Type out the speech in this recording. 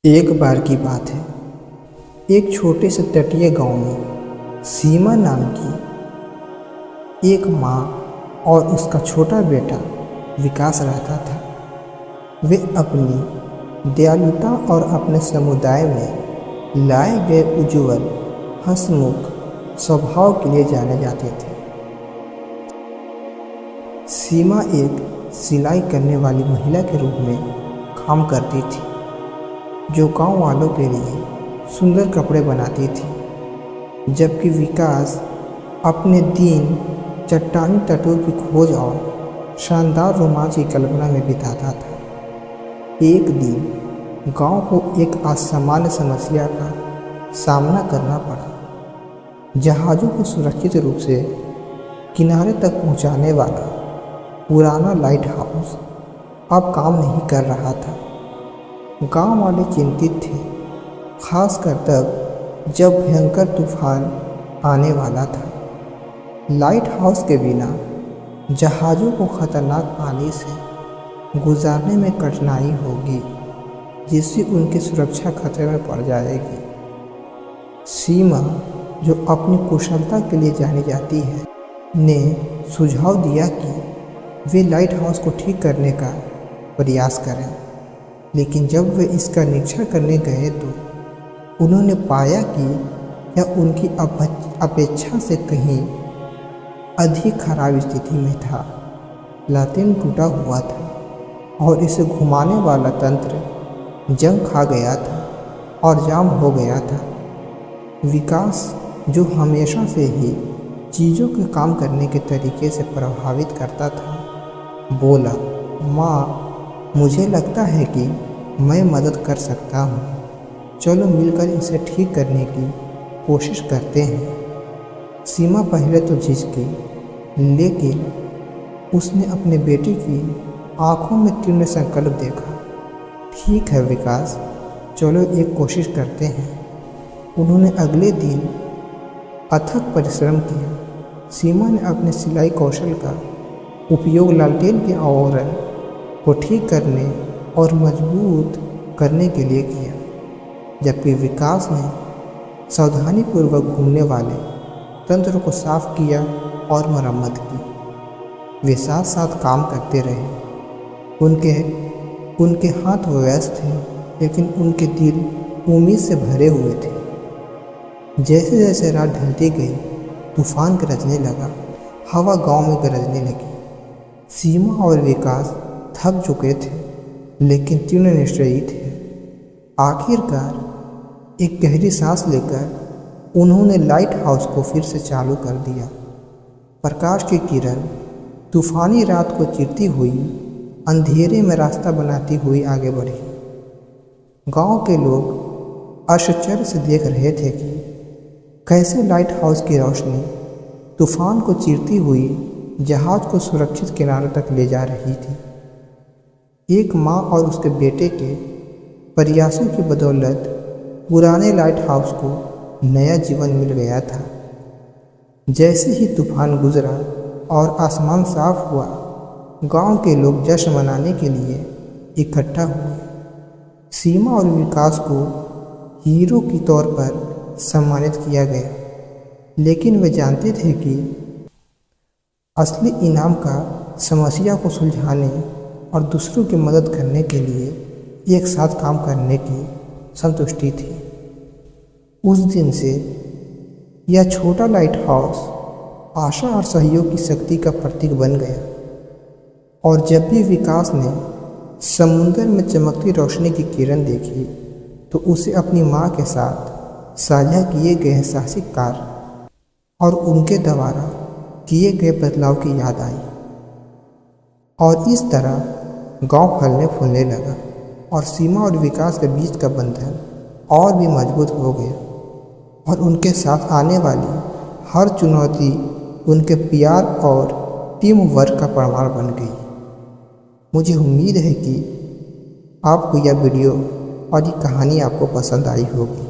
एक बार की बात है, एक छोटे से तटीय गांव में सीमा नाम की एक माँ और उसका छोटा बेटा विकास रहता था। वे अपनी दयालुता और अपने समुदाय में लाए गए उज्ज्वल हंसमुख स्वभाव के लिए जाने जाते थे। सीमा एक सिलाई करने वाली महिला के रूप में काम करती थी, जो गांव वालों के लिए सुंदर कपड़े बनाती थी, जबकि विकास अपने दिन चट्टानी तटों की खोज और शानदार रोमांच की कल्पना में बिताता था। एक दिन गांव को एक असामान्य समस्या का सामना करना पड़ा। जहाज़ों को सुरक्षित रूप से किनारे तक पहुंचाने वाला पुराना लाइट हाउस अब काम नहीं कर रहा था। गांव वाले चिंतित थे, खासकर तब जब भयंकर तूफान आने वाला था। लाइट हाउस के बिना जहाज़ों को खतरनाक पानी से गुजारने में कठिनाई होगी, जिससे उनकी सुरक्षा खतरे में पड़ जाएगी। सीमा, जो अपनी कुशलता के लिए जानी जाती है, ने सुझाव दिया कि वे लाइट हाउस को ठीक करने का प्रयास करें। लेकिन जब वे इसका निरीक्षण करने गए तो उन्होंने पाया कि यह उनकी अपेक्षा से कहीं अधिक खराब स्थिति में था। लातेन टूटा हुआ था और इसे घुमाने वाला तंत्र जंग खा गया था और जाम हो गया था। विकास, जो हमेशा से ही चीज़ों के काम करने के तरीके से प्रभावित करता था, बोला, माँ, मुझे लगता है कि मैं मदद कर सकता हूँ। चलो मिलकर इसे ठीक करने की कोशिश करते हैं। सीमा पहले तो झिझकी, लेकिन उसने अपने बेटे की आंखों में तीव्र संकल्प देखा। ठीक है विकास, चलो एक कोशिश करते हैं। उन्होंने अगले दिन अथक परिश्रम किया। सीमा ने अपने सिलाई कौशल का उपयोग लालटेन के आवरण को ठीक करने और मजबूत करने के लिए किया, जबकि विकास ने सावधानीपूर्वक घूमने वाले तंत्र को साफ किया और मरम्मत की। वे साथ साथ काम करते रहे। उनके हाथ व्यस्त थे, लेकिन उनके दिल उम्मीद से भरे हुए थे। जैसे जैसे रात ढलती गई, तूफान गरजने लगा, हवा गांव में गरजने लगी। सीमा और विकास थक चुके थे, लेकिन तीव्र निश्चयी थे। आखिरकार एक गहरी सांस लेकर उन्होंने लाइट हाउस को फिर से चालू कर दिया। प्रकाश की किरण तूफानी रात को चीरती हुई अंधेरे में रास्ता बनाती हुई आगे बढ़ी। गांव के लोग आश्चर्य से देख रहे थे कि कैसे लाइट हाउस की रोशनी तूफान को चीरती हुई जहाज को सुरक्षित किनारे तक ले जा रही थी। एक माँ और उसके बेटे के प्रयासों की बदौलत पुराने लाइट हाउस को नया जीवन मिल गया था। जैसे ही तूफान गुजरा और आसमान साफ हुआ, गांव के लोग जश्न मनाने के लिए इकट्ठा हुए। सीमा और विकास को हीरो के तौर पर सम्मानित किया गया, लेकिन वे जानते थे कि असली इनाम का समस्या को सुलझाने और दूसरों की मदद करने के लिए एक साथ काम करने की संतुष्टि थी। उस दिन से यह छोटा लाइट हाउस आशा और सहयोग की शक्ति का प्रतीक बन गया, और जब भी विकास ने समुद्र में चमकती रोशनी की किरण देखी, तो उसे अपनी माँ के साथ साझा किए गए साहसिक कार्य और उनके द्वारा किए गए बदलाव की याद आई। और इस तरह गांव फलने फूलने लगा और सीमा और विकास के बीच का बंधन और भी मजबूत हो गया, और उनके साथ आने वाली हर चुनौती उनके प्यार और टीम वर्क का प्रमाण बन गई। मुझे उम्मीद है कि आपको यह वीडियो और ये कहानी आपको पसंद आई होगी।